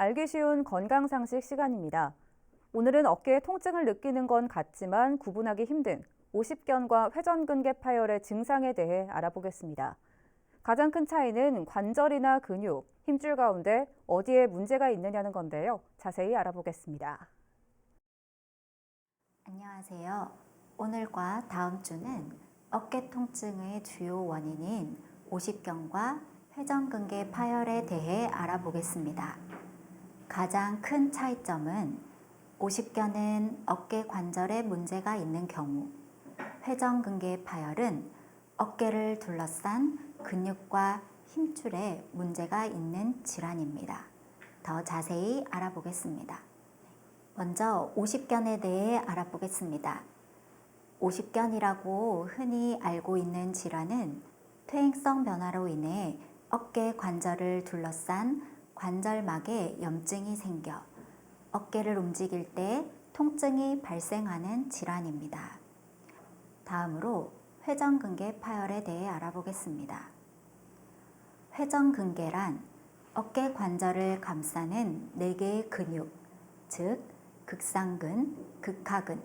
알기 쉬운 건강상식 시간입니다. 오늘은 어깨에 통증을 느끼는 건 같지만 구분하기 힘든 오십견과 회전근개 파열의 증상에 대해 알아보겠습니다. 가장 큰 차이는 관절이나 근육, 힘줄 가운데 어디에 문제가 있느냐는 건데요. 자세히 알아보겠습니다. 안녕하세요. 오늘과 다음 주는 어깨 통증의 주요 원인인 오십견과 회전근개 파열에 대해 알아보겠습니다. 가장 큰 차이점은 오십견은 어깨 관절에 문제가 있는 경우, 회전근개 파열은 어깨를 둘러싼 근육과 힘줄에 문제가 있는 질환입니다. 더 자세히 알아보겠습니다. 먼저 오십견에 대해 알아보겠습니다. 오십견이라고 흔히 알고 있는 질환은 퇴행성 변화로 인해 어깨 관절을 둘러싼 관절막에 염증이 생겨 어깨를 움직일 때 통증이 발생하는 질환입니다. 다음으로 회전근개 파열에 대해 알아보겠습니다. 회전근개란 어깨 관절을 감싸는 4개의 근육, 즉 극상근, 극하근,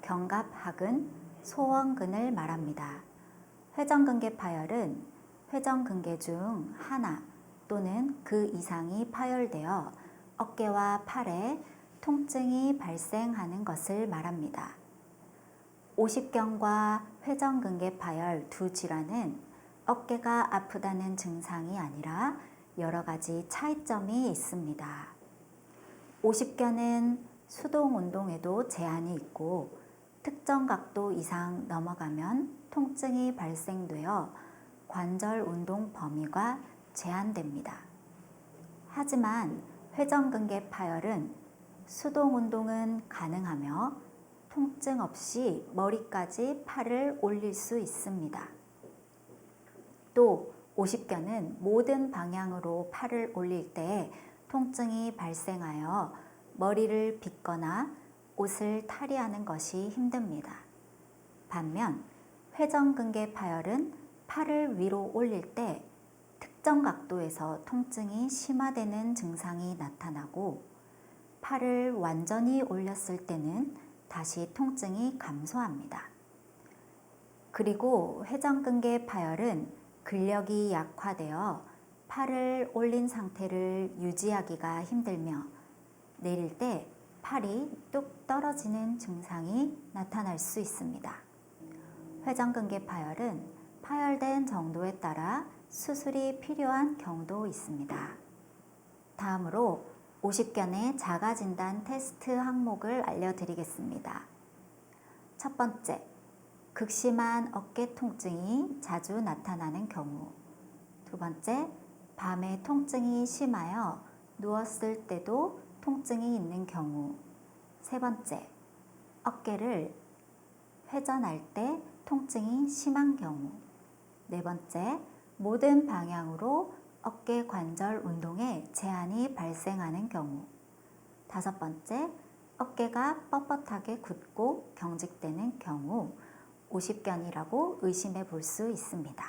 견갑하근, 소원근을 말합니다. 회전근개 파열은 회전근개 중 하나 또는 그 이상이 파열되어 어깨와 팔에 통증이 발생하는 것을 말합니다. 오십견과 회전근개 파열 두 질환은 어깨가 아프다는 증상이 아니라 여러 가지 차이점이 있습니다. 오십견은 수동 운동에도 제한이 있고 특정 각도 이상 넘어가면 통증이 발생되어 관절 운동 범위가 제한됩니다. 하지만 회전근개 파열은 수동 운동은 가능하며 통증 없이 머리까지 팔을 올릴 수 있습니다. 또 오십견은 모든 방향으로 팔을 올릴 때 통증이 발생하여 머리를 빗거나 옷을 탈의하는 것이 힘듭니다. 반면 회전근개 파열은 팔을 위로 올릴 때 특정 각도에서 통증이 심화되는 증상이 나타나고 팔을 완전히 올렸을 때는 다시 통증이 감소합니다. 그리고 회전근개 파열은 근력이 약화되어 팔을 올린 상태를 유지하기가 힘들며 내릴 때 팔이 뚝 떨어지는 증상이 나타날 수 있습니다. 회전근개 파열은 파열된 정도에 따라 수술이 필요한 경우도 있습니다. 다음으로 오십견의 자가진단 테스트 항목을 알려드리겠습니다. 첫 번째, 극심한 어깨 통증이 자주 나타나는 경우. 두 번째, 밤에 통증이 심하여 누웠을 때도 통증이 있는 경우. 세 번째, 어깨를 회전할 때 통증이 심한 경우. 네 번째, 모든 방향으로 어깨 관절 운동에 제한이 발생하는 경우. 다섯 번째, 어깨가 뻣뻣하게 굳고 경직되는 경우 오십견이라고 의심해 볼 수 있습니다.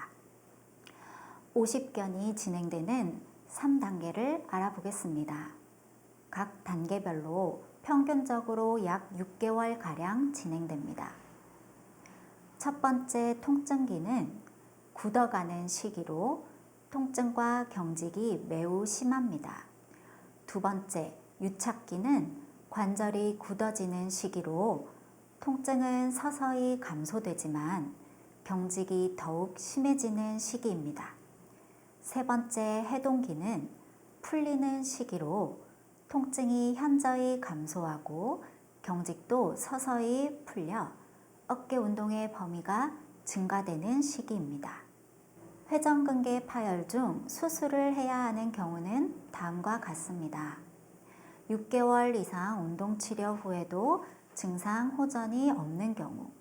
오십견이 진행되는 3단계를 알아보겠습니다. 각 단계별로 평균적으로 약 6개월가량 진행됩니다. 첫 번째 통증기는 굳어가는 시기로 통증과 경직이 매우 심합니다. 두 번째 유착기는 관절이 굳어지는 시기로 통증은 서서히 감소되지만 경직이 더욱 심해지는 시기입니다. 세 번째 해동기는 풀리는 시기로 통증이 현저히 감소하고 경직도 서서히 풀려 어깨 운동의 범위가 증가되는 시기입니다. 회전근개 파열 중 수술을 해야 하는 경우는 다음과 같습니다. 6개월 이상 운동치료 후에도 증상 호전이 없는 경우,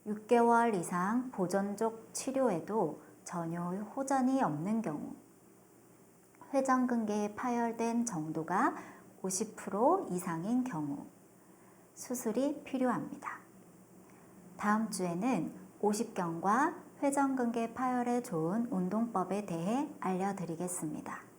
6개월 이상 보존적 치료에도 전혀 호전이 없는 경우, 회전근개에 파열된 정도가 50% 이상인 경우, 수술이 필요합니다. 다음 주에는 오십견과 회전근개 파열에 좋은 운동법에 대해 알려드리겠습니다.